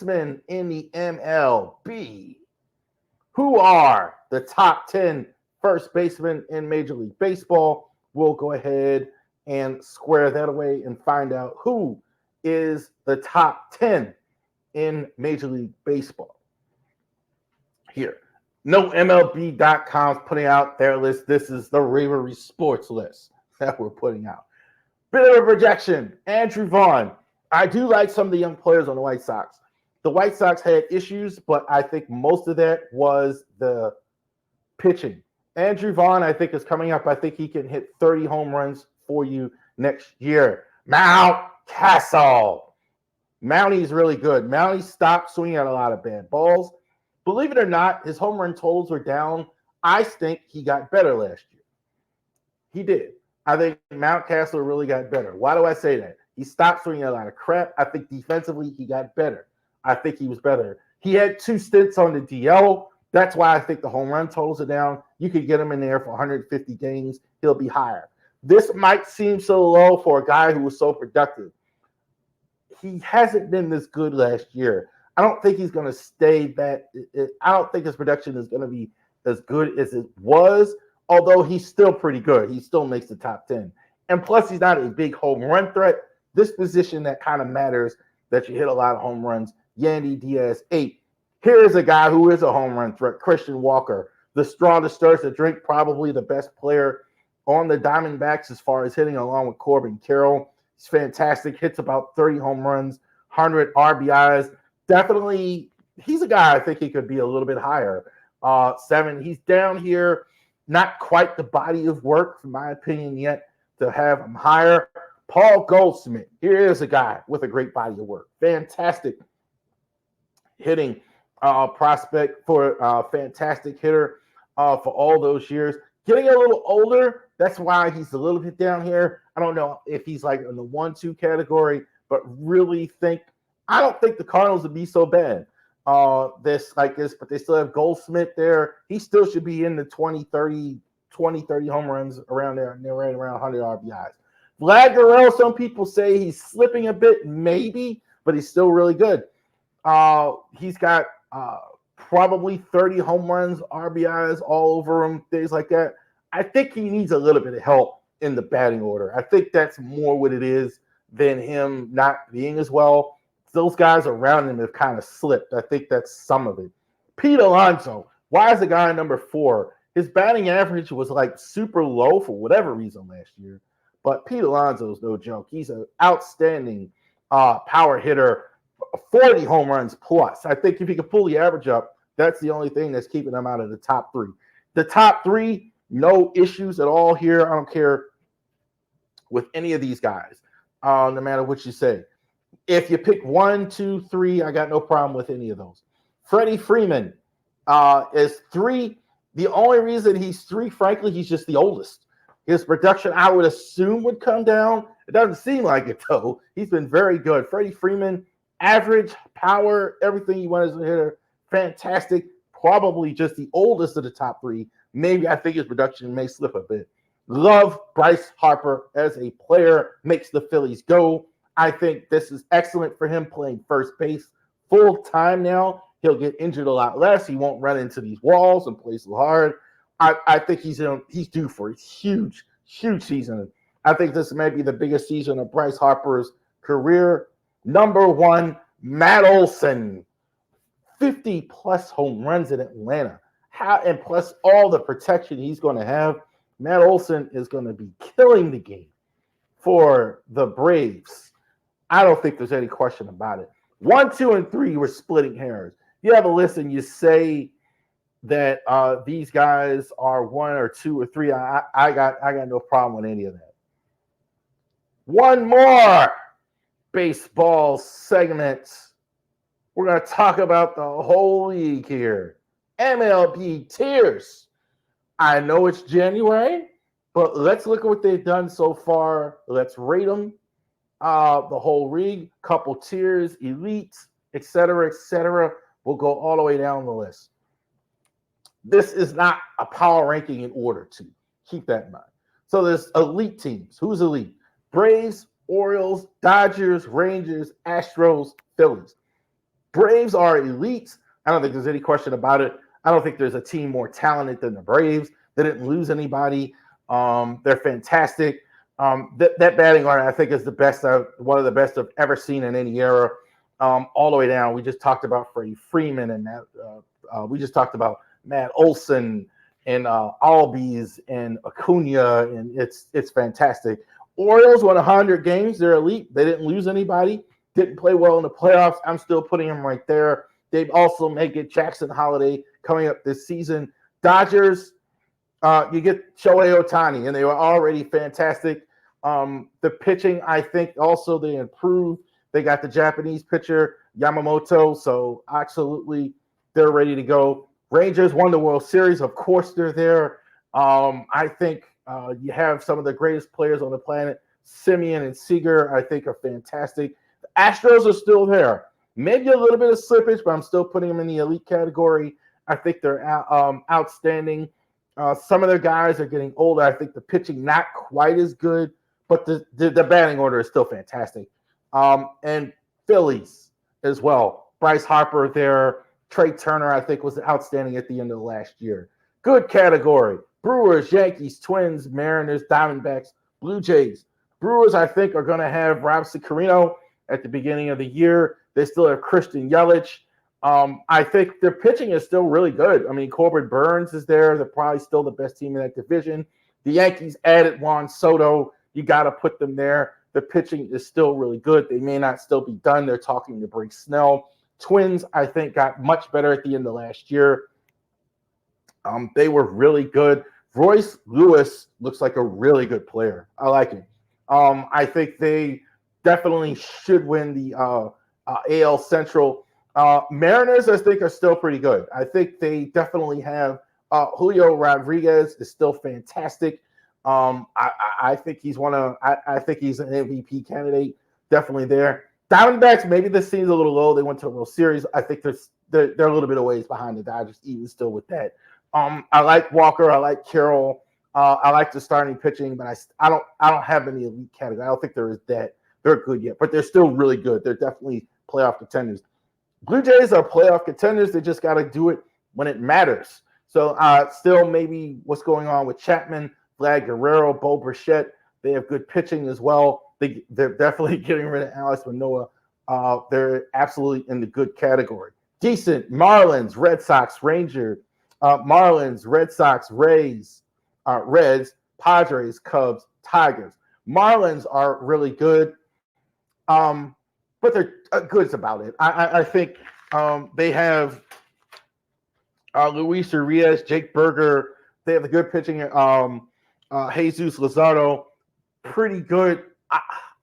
basemen in the MLB. Who are the top 10 first basemen in Major League Baseball? We'll go ahead and square that away and find out who is the top 10 in Major League Baseball. Here, no MLB.com's putting out their list. This is the Ravery Sports list that we're putting out. Bit of a projection. Andrew Vaughn. I do like some of the young players on the White Sox. The White Sox had issues, but I think most of that was the pitching. Andrew Vaughn, I think, is coming up. I think he can hit 30 home runs for you next year. Mountcastle. Mounty's really good. Mounty stopped swinging at a lot of bad balls. Believe it or not, his home run totals were down. I think he got better last year. He did. I think Mountcastle really got better. Why do I say that? He stopped swinging a lot of crap. I think defensively he got better. I think he was better. He had 2 stints on the DL. That's why I think the home run totals are down. You could get him in there for 150 games. He'll be higher. This might seem so low for a guy who was so productive. He hasn't been this good last year. I don't think he's going to stay that. I don't think his production is going to be as good as it was, although he's still pretty good. He still makes the top 10. And plus, he's not a big home run threat. This position that kind of matters, that you hit a lot of home runs. Yandy Diaz, 8. Here's a guy who is a home run threat, Christian Walker. The straw that stirs the drink, probably the best player on the Diamondbacks as far as hitting, along with Corbin Carroll. He's fantastic, hits about 30 home runs, 100 RBIs. Definitely, he's a guy I think he could be a little bit higher. 7, he's down here, not quite the body of work, in my opinion, yet to have him higher. Paul Goldschmidt, here is a guy with a great body of work. Fantastic hitting prospect, for fantastic hitter for all those years. Getting a little older, that's why he's a little bit down here. I don't know if he's like in the 1-2 category, but I don't think the Cardinals would be so bad. But they still have Goldschmidt there. He still should be in the 20, 30 home runs around there, and they're right around 100 RBIs. Vlad Guerrero, some people say he's slipping a bit, maybe, but he's still really good. He's got probably 30 home runs, RBIs all over him, things like that. I think he needs a little bit of help in the batting order. I think that's more what it is than him not being as well. Those guys around him have kind of slipped. I think that's some of it. Pete Alonso, why is the guy number 4? His batting average was like super low for whatever reason last year. But Pete Alonso is no joke. He's an outstanding power hitter, 40 home runs plus. I think if he could pull the average up, that's the only thing that's keeping him out of the top 3. The top 3, no issues at all here. I don't care with any of these guys, no matter what you say. If you pick 1, 2, 3, I got no problem with any of those. Freddie Freeman is 3. The only reason he's 3, frankly, he's just the oldest. His production, I would assume, would come down. It doesn't seem like it, though. He's been very good. Freddie Freeman, average, power, everything he wanted as a hitter, fantastic. Probably just the oldest of the top 3. Maybe I think his production may slip a bit. Love Bryce Harper as a player, makes the Phillies go. I think this is excellent for him playing first base full time now. He'll get injured a lot less. He won't run into these walls and play so hard. I think he's due for a huge, huge season. I think this may be the biggest season of Bryce Harper's career. Number 1, Matt Olson. 50-plus home runs in Atlanta. And plus all the protection he's going to have, Matt Olson is going to be killing the game for the Braves. I don't think there's any question about it. 1, 2, and 3, we're splitting hairs. You have a list and you say that these guys are 1 or 2 or 3. I got no problem with any of that. One more baseball segment. We're going to talk about the whole league here. MLB Tiers. I know it's January, but let's look at what they've done so far. Let's rate them. The whole league, couple tiers, elites, etc., etc. We'll go all the way down the list. This is not a power ranking in order, too. Keep that in mind. So there's elite teams. Who's elite? Braves, Orioles, Dodgers, Rangers, Astros, Phillies. Braves are elite. I don't think there's any question about it. I don't think there's a team more talented than the Braves. They didn't lose anybody. They're fantastic. That batting order, I think, is one of the best I've ever seen in any era. All the way down. We just talked about Freddie Freeman and Matt. We just talked about Matt Olson and Albies and Acuna, and it's fantastic. Orioles won 100 games. They're elite. They didn't lose anybody. Didn't play well in the playoffs. I'm still putting them right there. They've also made it Jackson Holiday coming up this season. Dodgers, you get Shohei Ohtani, and they were already fantastic. The pitching, I think, also they improved. They got the Japanese pitcher, Yamamoto, so absolutely they're ready to go. Rangers won the World Series. Of course, they're there. I think you have some of the greatest players on the planet. Simeon and Seager, I think, are fantastic. The Astros are still there. Maybe a little bit of slippage, but I'm still putting them in the elite category. I think they're outstanding. Some of their guys are getting older. I think the pitching not quite as good, but the batting order is still fantastic. And Phillies as well. Bryce Harper there. Trey Turner, I think, was outstanding at the end of the last year. Good category. Brewers, Yankees, Twins, Mariners, Diamondbacks, Blue Jays. Brewers, I think, are going to have Robinson Carino at the beginning of the year. They still have Christian Yelich. I think their pitching is still really good. I mean, Corbin Burns is there. They're probably still the best team in that division. The Yankees added Juan Soto. You got to put them there. The pitching is still really good. They may not still be done. They're talking to Bryce Snell. Twins, I think, got much better at the end of last year. They were really good. Royce Lewis looks like a really good player. I like him. I think they definitely should win the AL Central. Mariners, I think, are still pretty good. I think they definitely have Julio Rodriguez is still fantastic. I think he's I think he's an MVP candidate. Definitely there. Diamondbacks, maybe this seems a little low. They went to a World Series. I think they're a little bit of ways behind the Dodgers, even still with that. I like Walker. I like Carroll. I like the starting pitching, but I don't have any elite category. I don't think there is that they're good yet, but they're still really good. They're definitely playoff contenders. Blue Jays are playoff contenders. They just got to do it when it matters. So still maybe what's going on with Chapman, Vlad Guerrero, Bo Bichette. They have good pitching as well. They're definitely getting rid of Alex Manoah. They're absolutely in the good category. Decent. Marlins, Red Sox, Rangers. Marlins, Red Sox, Rays, Reds, Padres, Cubs, Tigers. Marlins are really good, but they're good's about it. I think they have Luis Urias, Jake Berger. They have the good pitching. Jesus Luzardo, pretty good.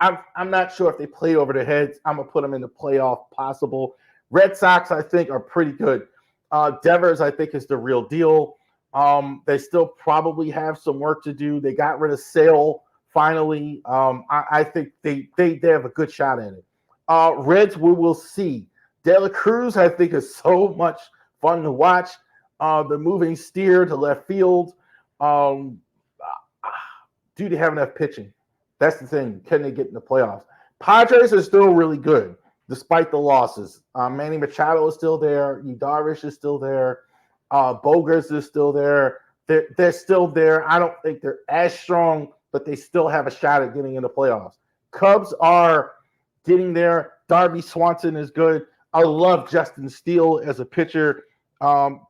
I'm not sure if they play over their heads. I'm gonna put them in the playoff possible. Red Sox, I think, are pretty good. Devers, I think, is the real deal. They still probably have some work to do. They got rid of Sale finally. I think they have a good shot at it. Reds, we will see. De La Cruz, I think, is so much fun to watch. The moving steer to left field. Do they have enough pitching? That's the thing. Can they get in the playoffs? Padres are still really good, despite the losses. Manny Machado is still there. Yu Darvish is still there. Bogarts is still there. They're still there. I don't think they're as strong, but they still have a shot at getting in the playoffs. Cubs are getting there. Darby Swanson is good. I love Justin Steele as a pitcher.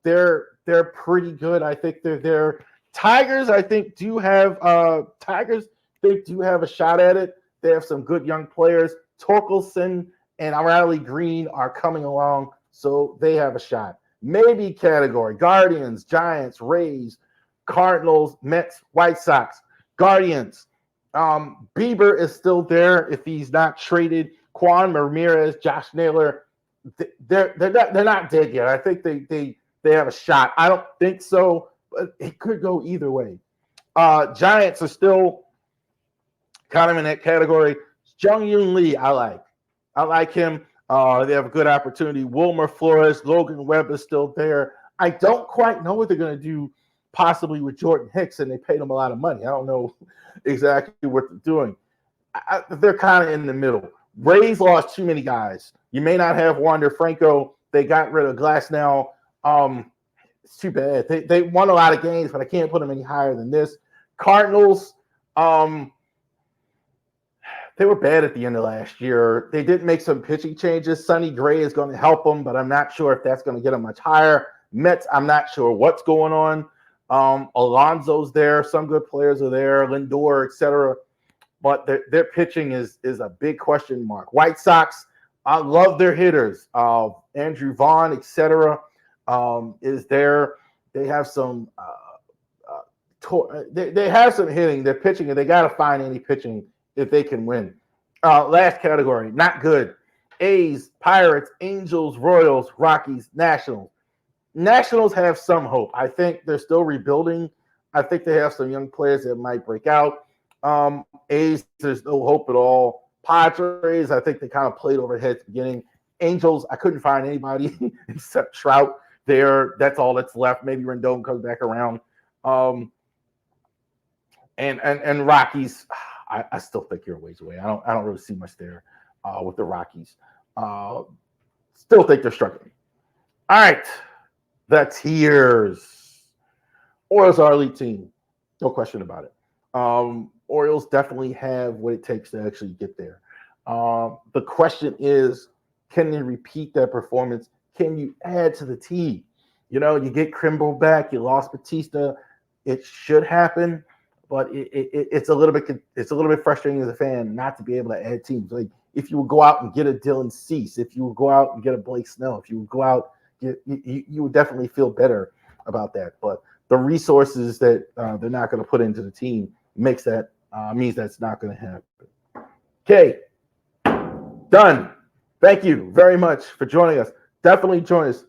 They're pretty good. I think they're there. Tigers, I think, do have a shot at it. They have some good young players. Torkelson and Riley Green are coming along, so they have a shot. Maybe category: Guardians, Giants, Rays, Cardinals, Mets, White Sox. Guardians. Bieber is still there if he's not traded. Juan Ramirez, Josh Naylor, they're not dead yet. I think they have a shot. I don't think so, but it could go either way. Giants are still kind of in that category. Jung-Yoon Lee, I like him. They have a good opportunity. Wilmer Flores, Logan Webb is still there. I don't quite know what they're going to do possibly with Jordan Hicks, and they paid him a lot of money. I don't know exactly what they're doing. They're kind of in the middle. Rays lost too many guys. You may not have Wander Franco. They got rid of Glass now. It's too bad. They won a lot of games, but I can't put them any higher than this. Cardinals, they were bad at the end of last year. They did make some pitching changes. Sonny Gray is going to help them, but I'm not sure if that's going to get them much higher. Mets, I'm not sure what's going on. Alonso's there. Some good players are there. Lindor, etc. But their pitching is a big question mark. White Sox, I love their hitters. Andrew Vaughn, etc. Is there. They have some they have some hitting. They're pitching, and they got to find any pitching if they can win. Last category, not good. A's, Pirates, Angels, Royals, Rockies, Nationals. Nationals have some hope. I think they're still rebuilding. I think they have some young players that might break out. A's, there's no hope at all. Padres, I think they kind of played overhead at the beginning. Angels, I couldn't find anybody except Trout there. That's all that's left. Maybe Rendon comes back around. And Rockies, I still think you're a ways away. I don't really see much there with the Rockies. Still think they're struggling. All right, the tiers. Orioles are elite team, no question about it. Orioles definitely have what it takes to actually get there. The question is, can they repeat that performance? Can you add to the team? You know, you get Kimbrel back, you lost Batista. It should happen, but it's a little bit frustrating as a fan not to be able to add teams. Like if you would go out and get a Dylan Cease, if you would go out and get a Blake Snell, if you would go out, you would definitely feel better about that. But the resources that they're not going to put into the team means that's not going to happen. Okay, done. Thank you very much for joining us. Definitely join us